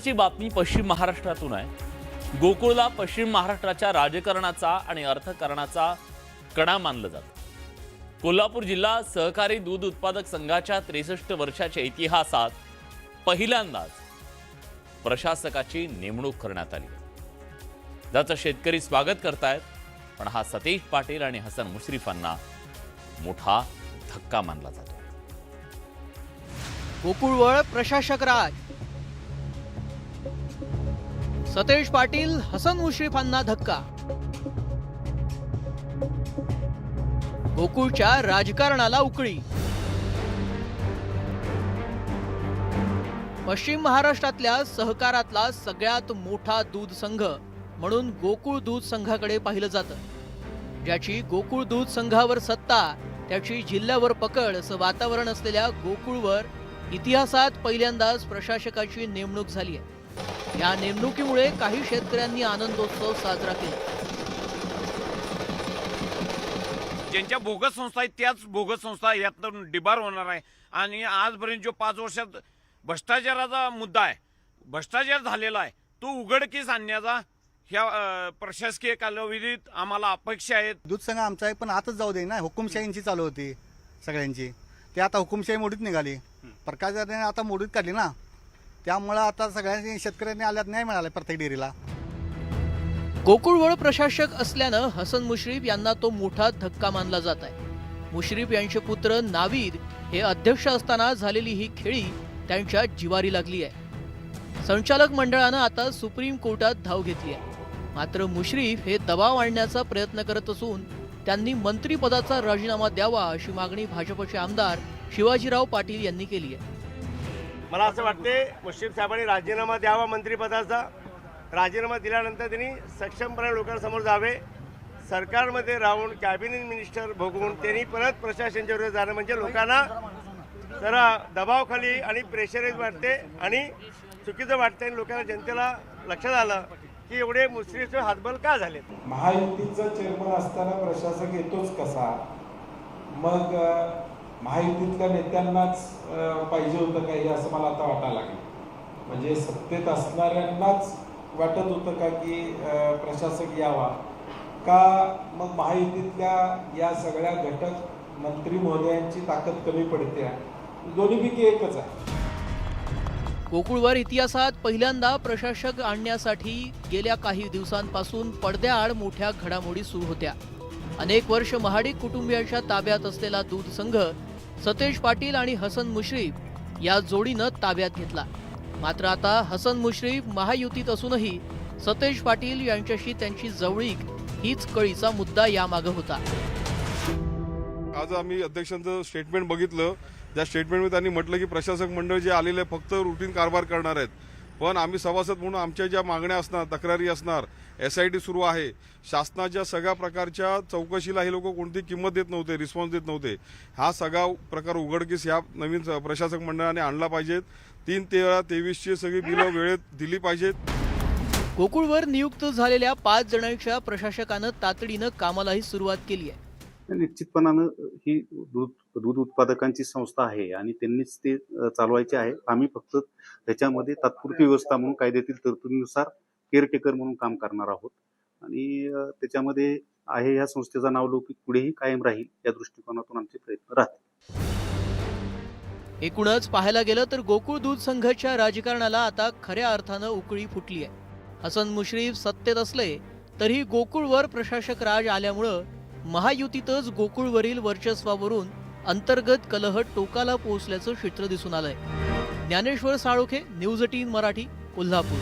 नंतरची बातमी पश्चिम महाराष्ट्रातून आहे। गोकुळला पश्चिम महाराष्ट्राच्या राजकारणाचा आणि अर्थकारणाचा कणा मानलं जातं। कोल्हापूर जिल्हा सहकारी दूध उत्पादक संघाच्या 63 वर्षाच्या इतिहासात पहिल्यांदाच प्रशासकाची नेमणूक करण्यात आली, ज्याचं शेतकरी स्वागत करतायत। पण हा सतेज पाटील आणि हसन मुश्रीफांना मोठा धक्का मानला जातो। गोकुळवर प्रशासक राज, सतेज पाटील हसन मुश्रीफांना धक्का। गोकुळच्या राजकारणाला उकळी। पश्चिम महाराष्ट्रातल्या सहकारातला सगळ्यात मोठा दूध संघ म्हणून गोकुळ दूध संघाकडे पाहिलं जातं। ज्याची गोकुळ दूध संघावर सत्ता, त्याची जिल्ह्यावर पकड असं वातावरण असलेल्या गोकुळवर इतिहासात पहिल्यांदाच प्रशासकाची नेमणूक झाली आहे। या नेमणुकीमुळे काही शेतकऱ्यांनी आनंदोत्सव साजरा केला। ज्यांच्या बोगस संस्था आहेत त्याच बोगस संस्था यातून डिबार होणार आहे। आणि आजपर्यंत जो 5 वर्षात भ्रष्टाचाराचा मुद्दा आहे, भ्रष्टाचार झालेला आहे, तो उघडकीस आणण्याचा ह्या प्रशासकीय कालावधीत आम्हाला अपेक्षा आहेत। दूध संघ आमचा आहे, पण आताच जाऊ दे ना। हुकुमशाहींची चालू होती सगळ्यांची, ते आता हुकुमशाही मोडीत निघाली, प्रकाशाने आता मोडीत काढली ना। त्यामुळे आता सगळ्यांनी शेतकऱ्यांनी आल्यात न्याय मिळाला प्रत्येक डेअरीला। गोकुळवर प्रशासक असल्यानं हसन मुश्रीफ यांना तो मोठा धक्का मानला जात आहे। मुश्रीफ यांचे पुत्र नावीद हे अध्यक्ष असताना झालेली ही खेळी त्यांच्या जिवारी लागली आहे। संचालक मंडळानं आता सुप्रीम कोर्टात धाव घेतली आहे। मात्र मुश्रीफ हे दबाव आणण्याचा प्रयत्न करत असून त्यांनी मंत्रिपदाचा राजीनामा द्यावा अशी मागणी भाजपचे आमदार शिवाजीराव पाटील यांनी केली आहे। मला असं वाटते मुश्रीफ साहेबांनी राजीनामा द्यावा मंत्रिपदाचा। राजीनामा दिल्यानंतर त्यांनी सक्षमपणे लोकांसमोर जावे, सरकारमध्ये राहून कॅबिनेट मिनिस्टर भोगवून त्यांनी परत प्रशासनाच्या विरोधात जाणं म्हणजे लोकांना जरा दबावाखाली आणि प्रेशराईज वाटते आणि चुकीचं वाटतं आणि लोकांना जनतेला लक्षात आलं की एवढे मुश्रीफचे हातबल का झाले। महायुतीचा चेअरमन असताना प्रशासक येतोच कसा? मग महायुतीतल्या नेत्यांनाच पाहिजे होतं काही असं मला आता वाटायला लागलं। म्हणजे सत्तेत असणाऱ्यांनाच वाटत होतं का की प्रशासक यावा का? मग महायुतीतल्या या सगळ्या घटक मंत्री महोदयांची ताकद कमी पडते? दोन्हीपैकी एकच आहे। गोकुळवर इतिहासात पहिल्यांदा प्रशासक आणण्यासाठी गेल्या काही दिवसांपासून पडद्याआड मोठ्या घडामोडी सुरू होत्या। अनेक वर्ष महाडिक कुटुंबियांच्या ताब्यात असलेला दूध संघ सतेज पाटील आणि हसन मुश्रीफ या जोडीनं ताब्यात घेतला। मात्र आता हसन मुश्रीफ महायुतीत असूनही सतेज पाटील यांच्याशी त्यांची जवळीक हीच कळीचा मुद्दा यामागे होता। आज आम्ही अध्यक्षांचं स्टेटमेंट बघितलं। त्या स्टेटमेंटमध्ये त्यांनी म्हटलं की प्रशासक मंडळ जे आलेले फक्त रुटीन कारभार करणार आहेत, पण आम्ही सभासद म्हणून आमच्या ज्या मागण्या असणार, तक्रारी असणार, SIT सुरू आहे, शासनाच्या सगळ्या प्रकारच्या चौकशीला हे लोक कोणती किंमत देत नव्हते, रिस्पॉन्स देत नव्हते। हा सगळा प्रकार उघडकीस ह्या नवीन प्रशासक मंडळाने आणला पाहिजेत। 3-13-23ची सगळी बिलं वेळेत दिली पाहिजेत। गोकुळवर नियुक्त झालेल्या 5 जणांच्या प्रशासकानं तातडीनं कामालाही सुरुवात केली आहे। निश्चितपणानं ही दूध उत्पादकांची संस्था आहे आणि त्यांनीच ते चालवायचे आहे। आम्ही फक्त त्याच्यामध्ये तात्पुरती व्यवस्था म्हणून कायद्यातील तरतुदीनुसार केअरटेकर म्हणून काम करणार आहोत आणि त्याच्यामध्ये आहे या संस्थेचा नावलौकिक पुढेही कायम राहील या दृष्टिकोनातून आमचे प्रयत्न राहतील। एकूणच पाहायला गेलं तर गोकुळ दूध संघाच्या राजकारणाला आता खऱ्या अर्थानं उकळी फुटली आहे। हसन मुश्रीफ सत्तेत असले तरी गोकुळवर प्रशासक राज आल्यामुळं महायुतीतच गोकुळवरील वर्चस्वावरून अंतर्गत कलह टोकाला पोहोचल्याचं चित्र दिसून आलंय। ज्ञानेश्वर साळोखे, न्यूज 18 मराठी, कोल्हापूर।